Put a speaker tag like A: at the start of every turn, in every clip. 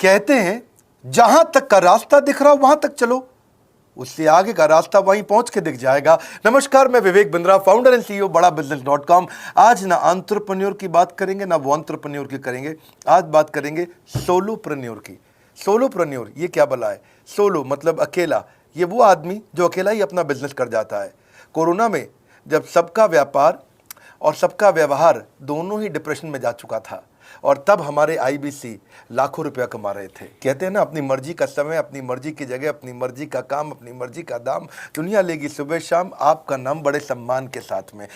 A: कहते हैं जहां तक का रास्ता दिख रहा हो वहां तक चलो, उससे आगे का रास्ता वहीं पहुंच के दिख जाएगा। नमस्कार, मैं Vivek Bindra, founder and CEO बड़ा बिजनेस.com। आज ना एंटरप्रेन्योर की बात करेंगे ना वो एंटरप्रेन्योर की करेंगे, आज बात करेंगे सोलोप्रेन्योर की। सोलोप्रेन्योर ये क्या भला है? सोलो मतलब अकेला, ये वो आदमी जो अकेला ही अपना बिजनेस कर जाता है। कोरोना में जब सबका व्यापार और सबका व्यवहार दोनों ही डिप्रेशन में जा चुका था, और तब हमारे आईबीसी लाखों रुपया कमा रहे थे। कहते हैं ना, अपनी मर्जी का समय, अपनी मर्जी की जगह, अपनी मर्जी का काम, अपनी मर्जी का दाम, दुनिया लेगी सुबह शाम आपका नाम बड़े सम्मान के साथ में।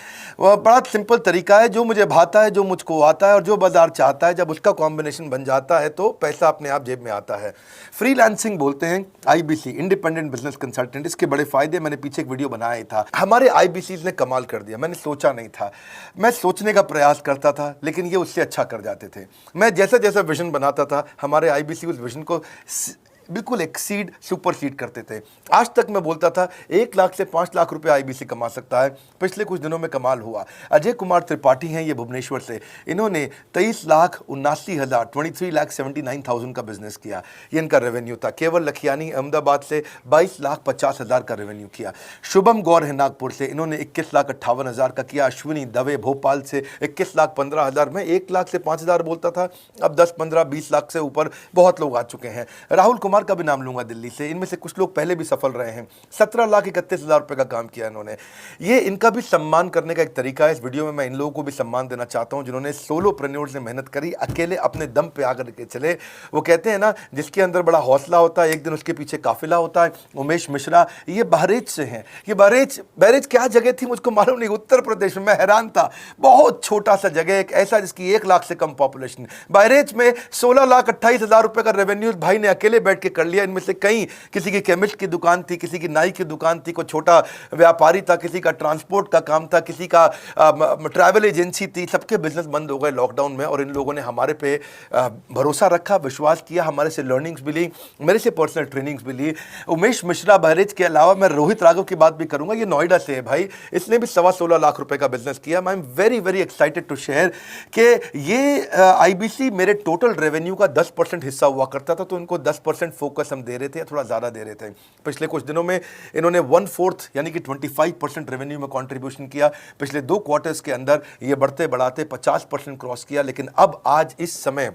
A: वह बड़ा सिंपल तरीका है, जो मुझे भाता है, जो मुझको आता है और जो बाजार चाहता है, जब उसका कॉम्बिनेशन बन जाता है तो पैसा अपने आप जेब में आता है। फ्रीलांसिंग बोलते हैं आईबीसी, इंडिपेंडेंट बिजनेस कंसल्टेंट। इसके बड़े फायदे मैंने पीछे एक वीडियो बनाया ही था। हमारे आईबीसी ने कमाल कर दिया, मैंने सोचा नहीं था। मैं सोचने का प्रयास करता था लेकिन ये उससे अच्छा कर जाते थे। मैं जैसा जैसा विजन बनाता था, हमारे आईबीसी उस विजन को बिल्कुल एक्सीड, सुपरसीड करते थे। आज तक मैं बोलता था 1 लाख से 5 लाख रुपए आईबीसी कमा सकता है। पिछले कुछ दिनों में कमाल हुआ। अजय कुमार त्रिपाठी हैं ये भुवनेश्वर से, इन्होंने 23,79,000 23,79,000 का बिजनेस किया। ये इनका रेवेन्यू था। केवल लखियानी अहमदाबाद से 22,50,000 का रेवेन्यू किया। शुभम गौर है नागपुर से, इन्होंने 21,58,000 का किया। अश्विनी दवे भोपाल से 21,15,000। मैं 1 लाख से 5,000 बोलता था, अब 10, 15, 20 लाख से ऊपर बहुत लोग आ चुके हैं। राहुल कुमार का भी नाम लूंगा दिल्ली से, इनमें से कुछ लोग पहले भी सफल रहे हैं। 17,31,000 रुपए का काम किया इन्होंने। ये इनका भी सम्मान करने का एक तरीका है। इस वीडियो में मैं इन लोगों को भी सम्मान देना चाहता हूं जिन्होंने सोलोप्रेन्योर से मेहनत करी, अकेले अपने दम पे आकर के चले। वो कहते हैं ना, जिसके अंदर बड़ा हौसला होता है एक दिन उसके पीछे काफिला होता है। उमेश मिश्रा ये बहरेच से हैं। ये बहरेच क्या जगह थी मुझको मालूम नहीं, उत्तर प्रदेश में। मैं हैरान था, बहुत छोटा सा जगह, एक ऐसा जिसकी 1 लाख से कम पॉपुलेशन। बहरेच में 16,28,000 रुपए का रेवेन्यू भाई ने अकेले बैठ के कर लिया। इनमें से कई, किसी की केमिस्ट की दुकान थी, किसी की नाई की दुकान थी, कोई छोटा व्यापारी था, किसी का ट्रांसपोर्ट का काम था, किसी का ट्रैवल एजेंसी थी। सबके बिजनेस बंद हो गए लॉकडाउन में, और इन लोगों ने हमारे पे भरोसा रखा, विश्वास किया, हमारे से लर्निंग्स भी ली, मेरे से पर्सनल ट्रेनिंग्स भी ली। उमेश मिश्रा बहरेच के अलावा मैं रोहित राघव की बात भी करूंगा, ये नोएडा से है भाई, इसने भी 16.25 लाख रुपए का बिजनेस किया। I am very very excited to share कि ये आईबीसी मेरे टोटल रेवेन्यू का 10% हिस्सा हुआ करता था, तो इनको 10% फोकस हम दे रहे थे, थोड़ा ज़्यादा दे रहे थे। पिछले कुछ दिनों में इन्होंने 1/4 यानी कि 25% रेवेन्यू में कंट्रीब्यूशन किया। पिछले 2 क्वार्टर्स के अंदर ये बढ़ते बढ़ाते 50% क्रॉस किया। लेकिन अब आज इस समय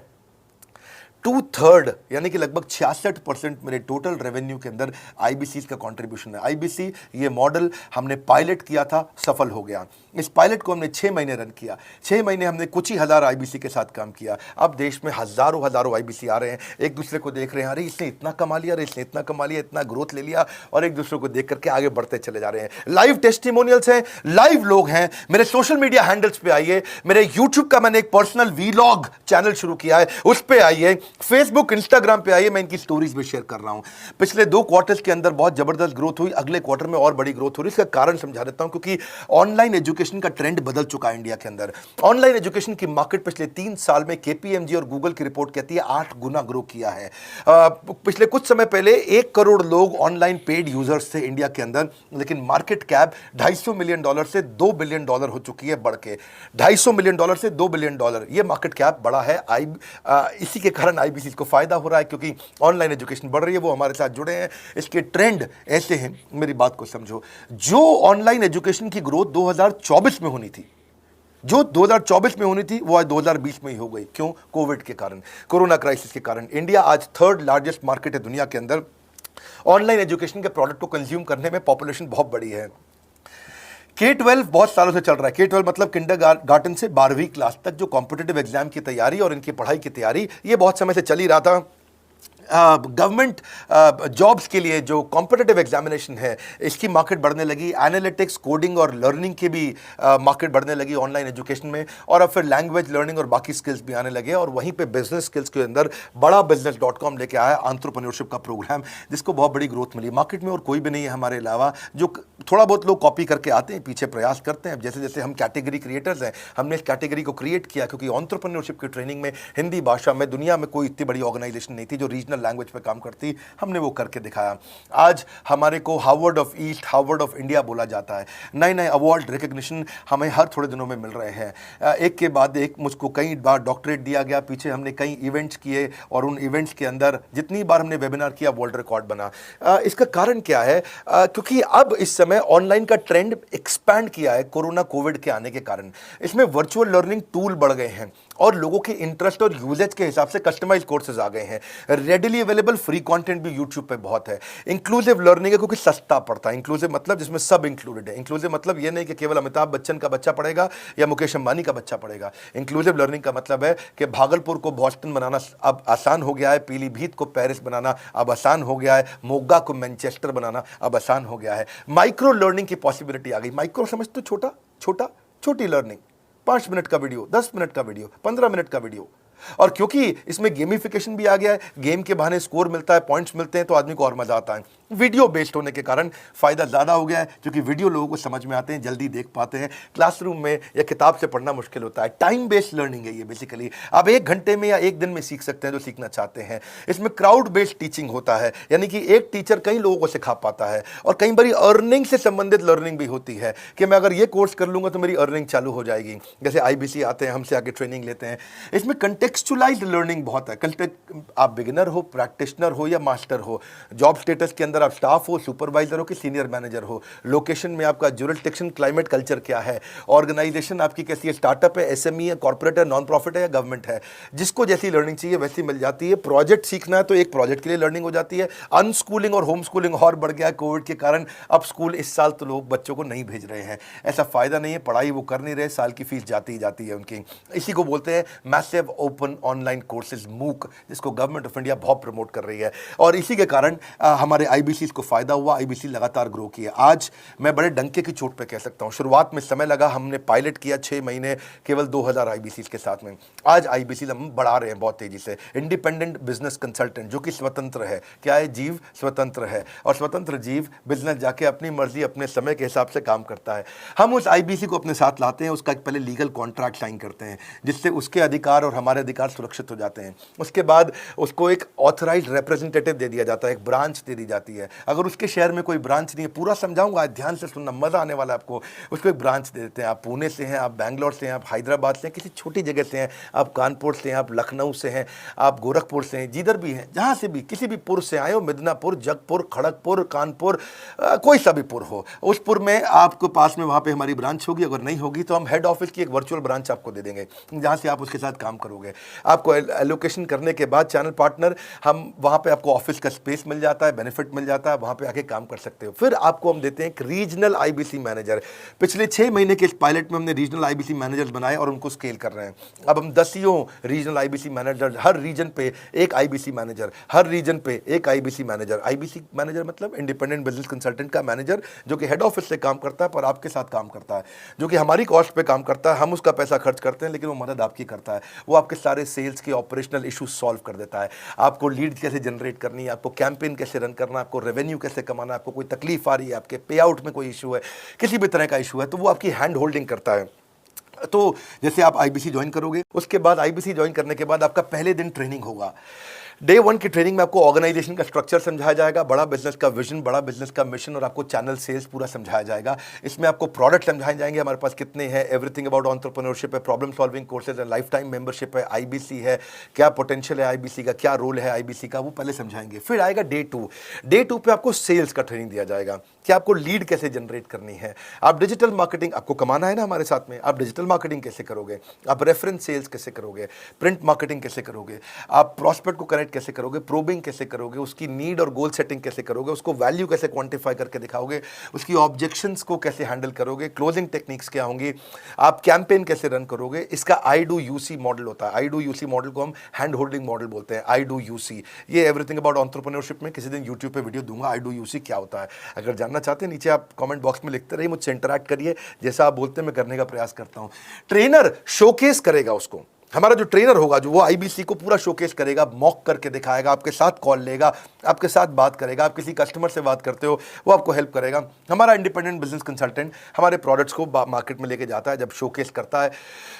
A: 2/3 यानी कि लगभग 66% मेरे टोटल रेवेन्यू के अंदर आईबीसी का कंट्रीब्यूशन है। आईबीसी ये मॉडल हमने पायलट किया था, सफल हो गया। इस पायलट को हमने 6 महीने रन किया। 6 महीने हमने कुछ ही हज़ार आईबीसी के साथ काम किया। अब देश में हज़ारों आईबीसी आ रहे हैं, एक दूसरे को देख रहे हैं, अरे इसने इतना कमा लिया, अरे इसने इतना कमा लिया, इतना ग्रोथ ले लिया, और एक दूसरे को देख करके आगे बढ़ते चले जा रहे हैं। लाइव टेस्टिमोनियल्स हैं, लाइव लोग हैं। मेरे सोशल मीडिया हैंडल्स पे आइए, मेरे यूट्यूब का मैंने एक पर्सनल वीलॉग चैनल शुरू किया है, उस पर आइए, फेसबुक इंस्टाग्राम पे आइए, मैं इनकी स्टोरीज भी शेयर कर रहा हूं। पिछले 2 क्वार्टर्स के अंदर बहुत जबरदस्त ग्रोथ हुई, अगले क्वार्टर में और बड़ी ग्रोथ हो रही है। इसका कारण समझा देता हूं, क्योंकि ऑनलाइन एजुकेशन का ट्रेंड बदल चुका है इंडिया के अंदर। ऑनलाइन एजुकेशन की मार्केट पिछले 3 साल में केपीएमजी और गूगल की रिपोर्ट कहती है 8 गुना ग्रो किया है। पिछले कुछ समय पहले 1 करोड़ लोग ऑनलाइन पेड यूजर्स थे इंडिया के अंदर, लेकिन मार्केट कैप $250 मिलियन से $2 बिलियन हो चुकी है, बढ़ के $250 मिलियन से $2 बिलियन। ये मार्केट कैप बड़ा है। इसी के कारण आईबीसी को फायदा हो रहा है, क्योंकि ऑनलाइन एजुकेशन बढ़ रही है, वो हमारे साथ जुड़े हैं। इसके ट्रेंड ऐसे हैं, मेरी बात को समझो। जो ऑनलाइन एजुकेशन की ग्रोथ 2024 में होनी थी, जो 2024 में होनी थी, वो आज 2020 में ही हो गई। क्यों? कोविड के कारण, कोरोना क्राइसिस के कारण। इंडिया आज 3rd लार्जेस्ट मार्केट है दुनिया के अंदर। ऑनलाइन एजुकेशन के प्रोडक्ट को कंज्यूम करने में पॉपुलेशन बहुत बड़ी है। K-12 बहुत सालों से चल रहा है। K-12 मतलब किंडरगार्टन से 12वीं क्लास तक जो कॉम्पिटिटिव एग्जाम की तैयारी और इनकी पढ़ाई की तैयारी, ये बहुत समय से चल ही रहा था। गवर्नमेंट जॉब्स के लिए जो कॉम्पिटिटिव एग्जामिनेशन है, इसकी मार्केट बढ़ने लगी। एनालिटिक्स, कोडिंग और लर्निंग की भी मार्केट बढ़ने लगी ऑनलाइन एजुकेशन में। और अब फिर लैंग्वेज लर्निंग और बाकी स्किल्स भी आने लगे। और वहीं पे बिजनेस स्किल्स के अंदर बड़ा बिजनेस.com लेके आया एंटरप्रेन्योरशिप का प्रोग्राम, जिसको बहुत बड़ी ग्रोथ मिली मार्केट में। और कोई भी नहीं है हमारे अलावा, जो थोड़ा बहुत लोग कॉपी करके आते हैं, पीछे प्रयास करते हैं। जैसे जैसे हम कैटेगरी क्रिएटर्स हैं, हमने इस कैटेगरी को क्रिएट किया, क्योंकि एंटरप्रेन्योरशिप की ट्रेनिंग में हिंदी भाषा में दुनिया में कोई इतनी बड़ी ऑर्गेनाइजेशन नहीं थी जो रीजनल नेचुरल लैंग्वेज पे काम करती, हमने वो करके दिखाया। आज हमारे को Harvard of east, Harvard of India बोला जाता है। नए नए अवार्ड रिकग्निशन हमें हर थोड़े दिनों में मिल रहे हैं। एक के बाद एक मुझको कई बार डॉक्टरेट दिया गया। पीछे हमने कई इवेंट्स किए और उन इवेंट्स के अंदर जितनी बार हमने वेबिनार किया वर्ल्ड रिकॉर्ड बना। इसका कारण क्या है? क्योंकि अब इस समय ऑनलाइन का ट्रेंड एक्सपैंड किया है कोरोना कोविड के आने के कारण। इसमें वर्चुअल लर्निंग टूल बढ़ गए हैं और लोगों के इंटरेस्ट और यूजेज के हिसाब से कस्टमाइज कोर्सेज आ गए हैं। रेडिली अवेलेबल फ्री कंटेंट भी यूट्यूब पे बहुत है। इंक्लूसिव लर्निंग है क्योंकि सस्ता पड़ता है। इंक्लूसिव मतलब जिसमें सब इंक्लूडेड है। इंक्लूसिव मतलब ये नहीं कि केवल अमिताभ बच्चन का बच्चा पढ़ेगा या मुकेश अंबानी का बच्चा पढ़ेगा। इंक्लूसिव लर्निंग का मतलब है कि भागलपुर को बॉस्टन बनाना अब आसान हो गया है, पीलीभीत को पेरिस बनाना अब आसान हो गया है, मोगा को मैनचेस्टर बनाना अब आसान हो गया है। माइक्रो लर्निंग की पॉसिबिलिटी आ गई। माइक्रो समझ तो छोटा छोटा, छोटी लर्निंग, 5 मिनट का वीडियो, 10 मिनट का वीडियो, 15 मिनट का वीडियो। और क्योंकि इसमें गेमिफिकेशन भी आ गया है, गेम के बहाने स्कोर मिलता है, पॉइंट्स मिलते हैं, तो आदमी को और मजा आता है। वीडियो बेस्ड होने के कारण फायदा ज्यादा हो गया है, क्योंकि वीडियो लोगों को समझ में आते हैं, जल्दी देख पाते हैं। क्लासरूम में या किताब से पढ़ना मुश्किल होता है। टाइम बेस्ड लर्निंग है ये बेसिकली। आप 1 घंटे में या 1 दिन में सीख सकते हैं जो सीखना चाहते हैं। इसमें क्राउड बेस्ड टीचिंग होता है, यानी कि एक टीचर कई लोगों को सिखा पाता है। और कई बार अर्निंग से संबंधित लर्निंग भी होती है कि मैं अगर ये कोर्स कर लूंगा तो मेरी अर्निंग चालू हो जाएगी। जैसे IBC आते हैं, हमसे आगे ट्रेनिंग लेते हैं। इसमें कंटेक्चुअलाइज्ड लर्निंग बहुत है। आप बिगिनर हो, प्रैक्टिशनर हो या मास्टर हो, जॉब स्टेटस के अंदर आप स्टाफ हो, सुपरवाइजर हो कि सीनियर मैनेजर हो, लोकेशन में आपका जुरिस्डिक्शन, क्लाइमेट, कल्चर क्या है, ऑर्गेनाइजेशन आपकी कैसी है, स्टार्टअप है, SME है, कॉर्पोरेट है, नॉन प्रॉफिट है या गवर्नमेंट है। जिसको जैसी लर्निंग चाहिए वैसी मिल जाती है। प्रोजेक्ट सीखना है तो एक प्रोजेक्ट के लिए लर्निंग हो जाती है। अनस्कूलिंग और होम स्कूलिंग और बढ़ गया है कोविड के कारण। अब स्कूल इस साल तो लोग बच्चों को नहीं भेज रहे हैं। ऐसा फायदा नहीं है, पढ़ाई वो कर नहीं रहे, साल की फीस जाती ही जाती है उनकी। इसी को बोलते हैं massive open online courses, MOOC, जिसको गवर्नमेंट ऑफ इंडिया बहुत प्रमोट कर रही है। और इसी के कारण हमारे IBC को फायदा हुआ। IBC लगातार ग्रो किया। आज मैं बड़े डंके की चोट पे कह सकता हूं, शुरुआत में समय लगा, हमने पायलट किया 6 महीने केवल 2000 IBC के साथ में। आज IBC हम बढ़ा रहे हैं बहुत तेजी से। इंडिपेंडेंट बिजनेस कंसल्टेंट, जो कि स्वतंत्र है। क्या है? जीव स्वतंत्र है। और स्वतंत्र जीव बिजनेस जाके अपनी मर्जी, अपने समय के हिसाब से काम करता है। हम उस IBC को अपने साथ लाते हैं, उसका पहले लीगल कॉन्ट्रैक्ट साइन करते हैं, जिससे उसके अधिकार और हमारे अधिकार सुरक्षित हो जाते हैं। उसके बाद उसको एक ऑथराइज्ड रिप्रेजेंटेटिव दे दिया जाता है, एक ब्रांच दे दी जाती है। अगर उसके शहर में कोई ब्रांच नहीं है, पूरा समझाऊंगा, ध्यान से सुनना, मजा आने वाला है आपको। उसको एक ब्रांच दे देते हैं। आप पुणे से हैं, आप बैंगलोर से हैं, आप हैदराबाद से हैं, किसी छोटी जगह से हैं, आप कानपुर से हैं, आप लखनऊ से हैं, आप गोरखपुर से हैं, जिधर भी हैं, जहां से भी, किसी भी पुर से आए हो, मिदनापुर, जगपुर, खड़गपुर, कानपुर, कोई सा भी पुर हो, उस पुर में आपको पास में वहां पे हमारी ब्रांच होगी। अगर नहीं होगी तो हम हेड ऑफिस की एक वर्चुअल ब्रांच आपको दे देंगे, जहां से आप उसके साथ काम करोगे। आपको एलोकेशन करने के बाद चैनल पार्टनर, हम वहां पे आपको ऑफिस का स्पेस मिल जाता है, बेनिफिट मिल जाता है, वहां पे आके काम कर सकते हो। फिर आपको हम देते हैं एक रीजनल IBC मैनेजर। पिछले 6 महीने के इस पायलट में हमने रीजनल IBC मैनेजर्स बनाए और उनको स्केल कर रहे हैं। अब हम 10 रीजनल IBC मैनेजर, हर रीजन पे एक IBC मैनेजर, हर रीजन पे एक IBC मैनेजर। IBC मैनेजर मतलब इंडिपेंडेंट बिजनेस कंसल्टेंट का मैनेजर, जो कि हेड ऑफिस से काम करता है पर आपके साथ काम करता है, जो कि हमारी कॉस्ट पे काम करता है। हम उसका पैसा खर्च करते हैं, लेकिन वो मदद आपकी करता है। वो आपके सारे सेल्स के ऑपरेशनल इशू सॉल्व कर देता है। आपको लीड कैसे जनरेट करनी है, आपको कैंपेन कैसे रन करना है, आपको रेवेन्यू कैसे कमाना है, आपको कोई तकलीफ आ रही है, आपके पे आउट में कोई इशू है, किसी भी तरह का इशू है, तो वो आपकी हैंड होल्डिंग करता है। तो जैसे आप IBC ज्वाइन करोगे, उसके बाद IBC ज्वाइन करने के बाद आपका पहले दिन ट्रेनिंग होगा। डे 1 की ट्रेनिंग में आपको ऑर्गेनाइजेशन का स्ट्रक्चर समझाया जाएगा, बड़ा बिजनेस का विजन, बड़ा बिजनेस का मिशन, और आपको चैनल सेल्स पूरा समझाया जाएगा। इसमें आपको प्रोडक्ट समझाए जाएंगे, हमारे पास कितने हैं, एवरीथिंग अबाउट एंटरप्रेन्योरशिप है, प्रॉब्लम सॉल्विंग कोर्सेज है, लाइफ टाइम मेंबरशिप है, IBC है, क्या पोटेंशियल है IBC का, क्या रोल है IBC का, वो पहले समझाएंगे। फिर आएगा डे 2। डे 2 पे आपको सेल्स का ट्रेनिंग दिया जाएगा कि आपको लीड कैसे जनरेट करनी है। आप डिजिटल मार्केटिंग, आपको कमाना है ना हमारे साथ में, आप डिजिटल मार्केटिंग कैसे करोगे, आप रेफरेंस सेल्स कैसे करोगे, प्रिंट मार्केटिंग कैसे करोगे, आप प्रॉस्पेक्ट को कनेक्ट कैसे करोगे, प्रोबिंग कैसे करोगे, उसकी नीड और गोल सेटिंग कैसे करोगे, उसको वैल्यू कैसे क्वांटिफाई करके दिखाओगे, उसकी ऑब्जेक्शंस को कैसे हैंडल करोगे, क्लोजिंग टेक्निक्स क्या होंगी, आप कैंपेन कैसे रन करोगे। इसका I do UC मॉडल होता है। I do UC मॉडल को हम हैंड होल्डिंग मॉडल बोलते हैं। I do UC, ये एवरीथिंग अबाउट एंटरप्रेन्योरशिप में किसी दिन यूट्यूब पे वीडियो दूंगा, I do UC क्या होता है। अगर जानना चाहते हैं, नीचे आप कमेंट बॉक्स में लिखते रहिए, मुझसे इंटरैक्ट करिए, जैसा आप बोलते हैं मैं करने का प्रयास करता हूं। ट्रेनर शोकेस करेगा उसको हमारा जो ट्रेनर होगा जो वो आईबीसी को पूरा शोकेस करेगा, मॉक करके दिखाएगा, आपके साथ कॉल लेगा, आपके साथ बात करेगा, आप किसी कस्टमर से बात करते हो वो आपको हेल्प करेगा। हमारा इंडिपेंडेंट बिजनेस कंसल्टेंट हमारे प्रोडक्ट्स को मार्केट में लेके जाता है, जब शोकेस करता है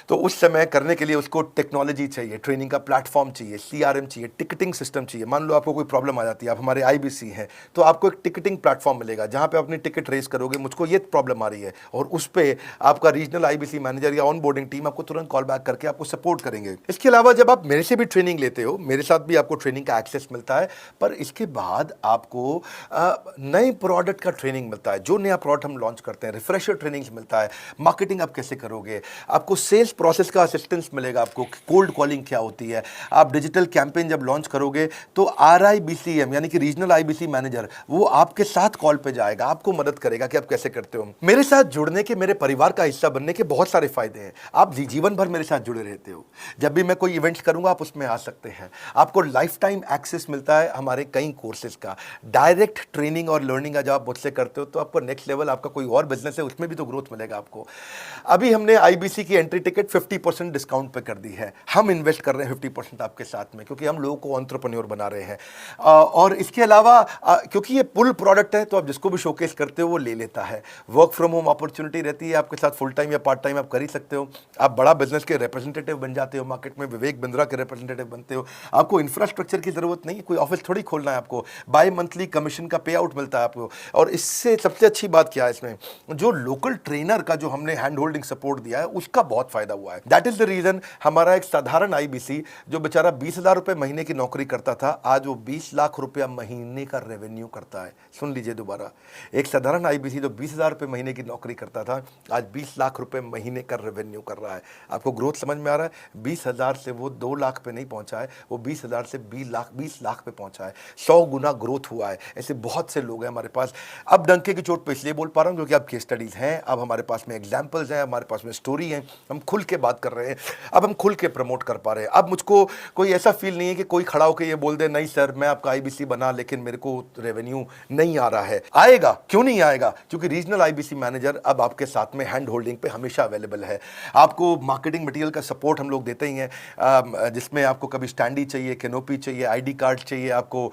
A: तो उस समय करने के लिए उसको टेक्नोलॉजी चाहिए, ट्रेनिंग का प्लेटफॉर्म चाहिए, सीआरएम चाहिए, टिकटिंग सिस्टम चाहिए। मान लो आपको कोई प्रॉब्लम आ जाती है, आप हमारे आईबीसी हैं, तो आपको एक टिकटिंग प्लेटफॉर्म मिलेगा जहां पे अपनी टिकट रेस करोगे, मुझको ये प्रॉब्लम आ रही है, और उस पर आपका रीजनल आईबीसी मैनेजर या ऑन बोर्डिंग टीम आपको तुरंत कॉल बैक करके आपको सपोर्ट करेंगे। इसके अलावा जब आप मेरे से भी ट्रेनिंग लेते हो, मेरे साथ भी आपको ट्रेनिंग का एक्सेस मिलता है, पर इसके बाद आपको नए प्रोडक्ट का ट्रेनिंग मिलता है। जो नया प्रोडक्ट हम लॉन्च करते हैं, रिफ्रेशर ट्रेनिंग मिलता है, मार्केटिंग आप कैसे करोगे, आपको सेल्स प्रोसेस का असिस्टेंस मिलेगा, आपको कोल्ड कॉलिंग क्या होती है, आप डिजिटल कैंपेन जब लॉन्च करोगे तो आरआईबीसीएम यानी कि रीजनल आईबीसी मैनेजर वो आपके साथ कॉल पे जाएगा, आपको मदद करेगा कि आप कैसे करते हो। मेरे साथ जुड़ने के, मेरे परिवार का हिस्सा बनने के बहुत सारे फायदे हैं। आप जीवन भर मेरे साथ जुड़े रहते हो, जब भी मैं कोई इवेंट्स करूंगा आप उसमें आ सकते हैं, आपको लाइफ टाइम एक्सेस मिलता है हमारे कई कोर्सेज का, डायरेक्ट ट्रेनिंग और लर्निंग जब आप मुझसे करते हो तो आपको नेक्स्ट लेवल, आपका कोई और बिजनेस है उसमें भी तो ग्रोथ मिलेगा आपको। अभी हमने आईबीसी की एंट्री टिकट 50% डिस्काउंट पे कर दी है, हम इन्वेस्ट कर रहे हैं 50% आपके साथ में, क्योंकि हम लोगों को एंटरप्रेन्योर बना रहे हैं। और इसके अलावा क्योंकि ये पुल प्रोडक्ट है तो आप जिसको भी शोकेस करते हो वो ले लेता है। वर्क फ्रॉम होम अपॉर्चुनिटी रहती है आपके साथ, फुल टाइम या पार्ट टाइम आप कर ही सकते हो। आप बड़ा बिजनेस के रिप्रेजेंटेटिव बन जाते हो, मार्केट में विवेक बिंद्रा के रिप्रेजेंटेटिव बनते हो। आपको इंफ्रास्ट्रक्चर की जरूरत नहीं है, कोई ऑफिस थोड़ी खोलना है आपको, बाय मंथली कमीशन का पे आउट मिलता है आपको। और इससे सबसे अच्छी बात क्या है, इसमें जो लोकल ट्रेनर का जो हमने हैंड होल्डिंग सपोर्ट दिया है उसका बहुत फायदा हुआ है। दैट इज द रीजन हमारा एक साधारण आईबीसी जो बेचारा 20,000 रुपए महीने की नौकरी करता था, आज वो 20 लाख रुपया महीने का रेवेन्यू करता है। सुन लीजिए दोबारा, एक साधारण आईबीसी जो 20,000 रुपए महीने की नौकरी करता था, आज 20 लाख रुपए महीने का रेवेन्यू कर रहा है। आपको ग्रोथ समझ में आ रहा है? 20,000 से वो 2 लाख पे नहीं पहुंचा है, वो 20,000 से 20 लाख पे पहुंचा है। 100 गुना ग्रोथ हुआ है। ऐसे बहुत से लोग हैं हमारे पास। अब डंके की चोट पे इसलिए बोल पा रहा हूं क्योंकि अब केस स्टडीज हैं, अब हमारे पास में एग्जाम्पल्स हैं, हमारे पास में स्टोरी है, हम खुल के बात कर रहे हैं, अब हम खुल के प्रमोट कर पा रहे हैं। अब मुझको कोई ऐसा फील नहीं है कि कोई खड़ा होकर ये बोल दे नहीं सर मैं आपका आईबीसी बना लेकिन मेरे को रेवेन्यू नहीं आ रहा है। आएगा, क्यों नहीं आएगा? क्योंकि रीजनल आईबीसी मैनेजर अब आपके साथ में हैंड होल्डिंग पे हमेशा अवेलेबल है। आपको मार्केटिंग मटेरियल का सपोर्ट हम लोग देते ही हैं, जिसमें आपको कभी स्टैंडी चाहिए, कैनोपी चाहिए, आईडी कार्ड चाहिए, आपको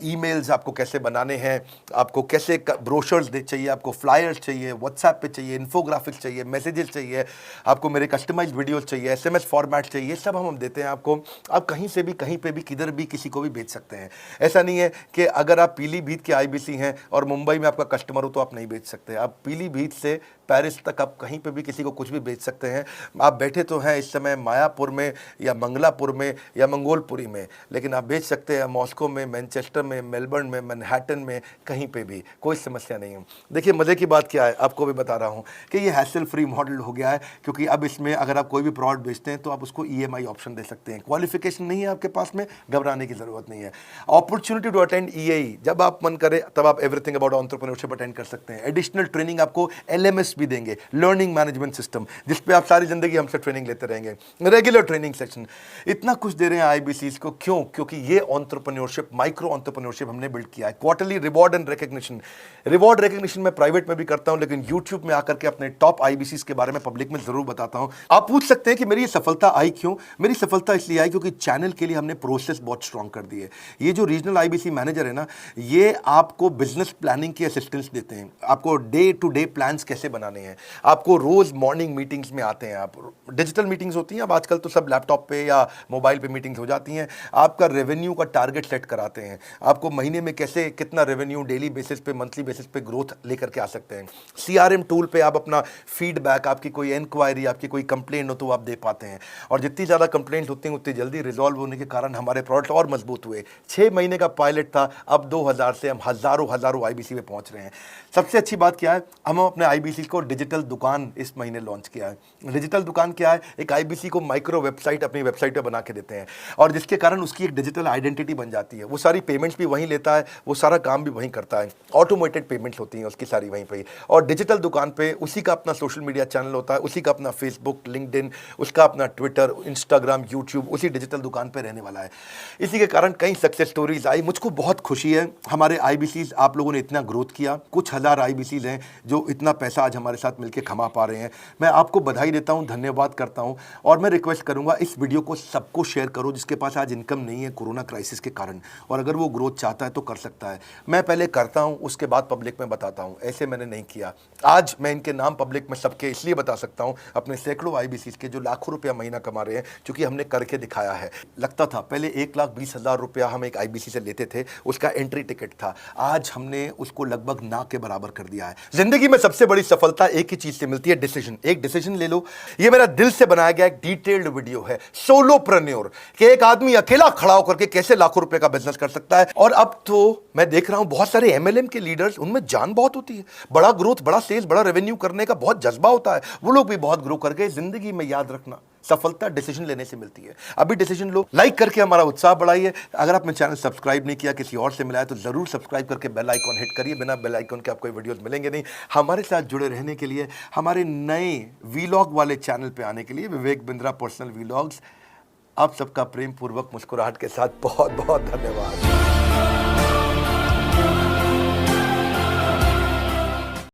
A: ईमेल्स आपको कैसे बनाने हैं, आपको कैसे ब्रोशर्स चाहिए, आपको फ्लायर्स चाहिए, व्हाट्सएप पे चाहिए, इन्फोग्राफिक्स चाहिए, मैसेजेस चाहिए, आपको मेरे कस्टमाइज्ड वीडियोस चाहिए, एसएमएस फॉर्मेट चाहिए, सब हम देते हैं आपको। आप कहीं से भी, कहीं पे भी, किधर भी, किसी को भी बेच सकते हैं। ऐसा नहीं है कि अगर आप पीलीभीत के आईबीसी हैं और मुंबई में आपका कस्टमर हो तो आप नहीं बेच सकते। आप पीलीभीत से पेरिस तक आप कहीं पे भी किसी को कुछ भी बेच सकते हैं। आप बैठे तो हैं इस समय मायापुर में या मंगलापुर में या मंगोलपुरी में, लेकिन आप बेच सकते हैं मॉस्को में, मैनचेस्टर में, मेलबर्न में, मैनहट्टन में, कहीं पे भी, कोई समस्या नहीं है। देखिए मज़े की बात क्या है, आपको भी बता रहा हूँ कि ये हैसल फ्री मॉडल हो गया है, क्योंकि अब इसमें अगर आप कोई भी प्रोडक्ट बेचते हैं तो आप उसको ईएमआई ऑप्शन दे सकते हैं। क्वालिफिकेशन नहीं है आपके पास में, घबराने की ज़रूरत नहीं है। अपॉर्चुनिटी टू अटेंड ईएई, जब आप मन करे तब आप एवरीथिंग अबाउट एंटरप्रेन्योरशिप अटेंड कर सकते हैं। एडिशनल ट्रेनिंग आपको एलएमएस भी देंगे, लर्निंग मैनेजमेंट सिस्टम, जिस पे आप सारी जिंदगी हमसे ट्रेनिंग लेते रहेंगे, रेगुलर ट्रेनिंग सेक्शन, इतना कुछ दे रहे हैं आईबीसीज को। क्यों? क्योंकि ये एंटरप्रेन्योरशिप, माइक्रो एंटरप्रेन्योरशिप हमने बिल्ड किया है। Quarterly reward and recognition, reward recognition मैं प्राइवेट में भी करता हूं, लेकिन यूट्यूब में आकर के अपने टॉप आईबीसीज के बारे में पब्लिक में जरूर बताता हूं। आप पूछ सकते हैं कि मेरी ये सफलता आई क्यों? मेरी सफलता इसलिए आई क्योंकि चैनल के लिए हमने प्रोसेस बहुत स्ट्रांग कर दी है। ये जो रीजनल आईबीसी मैनेजर है ना, ये आपको बिजनेस प्लानिंग की असिस्टेंस देते हैं, आपको डे टू डे प्लान्स कैसे बनाने हैं, आपको रोज मॉर्निंग मीटिंग्स में आते हैं। आप डिजिटल मीटिंग्स होती हैं, अब आजकल तो सब लैपटॉप पे या मोबाइल पे मीटिंग्स हो जाती हैं। आपका रेवेन्यू का टारगेट सेट कराते हैं, आपको महीने में कैसे कितना रेवेन्यू डेली बेसिस पे, मंथली बेसिस पे ग्रोथ लेकर के आ सकते हैं। सीआरएम टूल पे आप अपना फीडबैक, आपकी कोई इंक्वायरी, आपकी कोई कंप्लेंट हो तो आप दे पाते हैं, और जितनी ज़्यादा कंप्लेंट होती हैं उतनी जल्दी रिजॉल्व होने के कारण हमारे प्रोडक्ट और मजबूत हुए। 6 महीने का पायलट था, अब 2000 से हम हज़ारों आईबीसी में पहुंच रहे हैं। सबसे अच्छी बात क्या है, हम अपने आईबीसी को डिजिटल दुकान इस महीने लॉन्च किया है। डिजिटल दुकान क्या है? एक आईबीसी को माइक्रो वेबसाइट अपनी वेबसाइट पे बना के देते हैं, और जिसके कारण उसकी एक डिजिटल आइडेंटिटी बन जाती है। वो सारी पेमेंट्स भी वहीं लेता है, वो सारा काम भी वहीं करता है, ऑटोमेटेड पेमेंट्स होती हैं उसकी सारी वहीं पे। और डिजिटल दुकान पे उसी का अपना सोशल मीडिया चैनल होता है, उसी का अपना फेसबुक, लिंक्डइन, उसका अपना ट्विटर, इंस्टाग्राम, यूट्यूब उसी डिजिटल दुकान पे रहने वाला है। इसी के कारण कई सक्सेस स्टोरीज आई। मुझको बहुत खुशी है, हमारे आईबीसीज आप लोगों ने इतना ग्रोथ किया। कुछ हज़ार आईबीसीज हैं जो इतना पैसा आज हमारे हमारे साथ मिलकर कमा पा रहे हैं। मैं आपको बधाई देता हूं, धन्यवाद करता हूं और मैं रिक्वेस्ट करूंगा इस वीडियो को सबको शेयर करो जिसके पास आज इनकम नहीं है कोरोना क्राइसिस के कारण, और अगर वो ग्रोथ चाहता है तो कर सकता है। मैं पहले करता हूं, उसके बाद पब्लिक में बताता हूं, ऐसे मैंने नहीं किया। आज मैं इनके नाम पब्लिक में सबके इसलिए बता सकता हूं, अपने सैकड़ों IBCs के जो लाखों रुपया महीना कमा रहे हैं, क्योंकि हमने करके दिखाया है। लगता था पहले 1,20,000 रुपया हम एक IBC से लेते थे, उसका एंट्री टिकट था, आज हमने उसको लगभग ना के बराबर कर दिया है। जिंदगी में सबसे बड़ी सफलता एक ही चीज से मिलती है, डिसीजन। एक डिसीजन ले लो। ये मेरा दिल से बनाया गया एक डिटेल्ड वीडियो है, सोलोप्रेन्योर, कि एक आदमी अकेला खड़ा होकर के कैसे लाखों रुपए का बिजनेस कर सकता है। और अब तो मैं देख रहा हूं बहुत सारे MLM के लीडर्स, उनमें जान बहुत होती है, बड़ा ग्रोथ, बड़ा सेल्स, बड़ा रेवेन्यू करने का बहुत जज्बा होता है, वो लोग भी बहुत ग्रो कर गए। जिंदगी में याद रखना, सफलता डिसीजन लेने से मिलती है। अभी डिसीजन लो, लाइक करके हमारा उत्साह बढ़ाइए। अगर आपने चैनल सब्सक्राइब नहीं किया, किसी और से मिला है, तो जरूर सब्सक्राइब करके बेल आइकॉन हिट करिए। बिना बेल आइकॉन के आपको वीडियोस मिलेंगे नहीं। हमारे साथ जुड़े रहने के लिए, हमारे नए वीलॉग वाले चैनल पे आने के लिए, विवेक बिंद्रा पर्सनल वीलॉग्स, आप सबका प्रेम पूर्वक मुस्कुराहट के साथ बहुत बहुत धन्यवाद।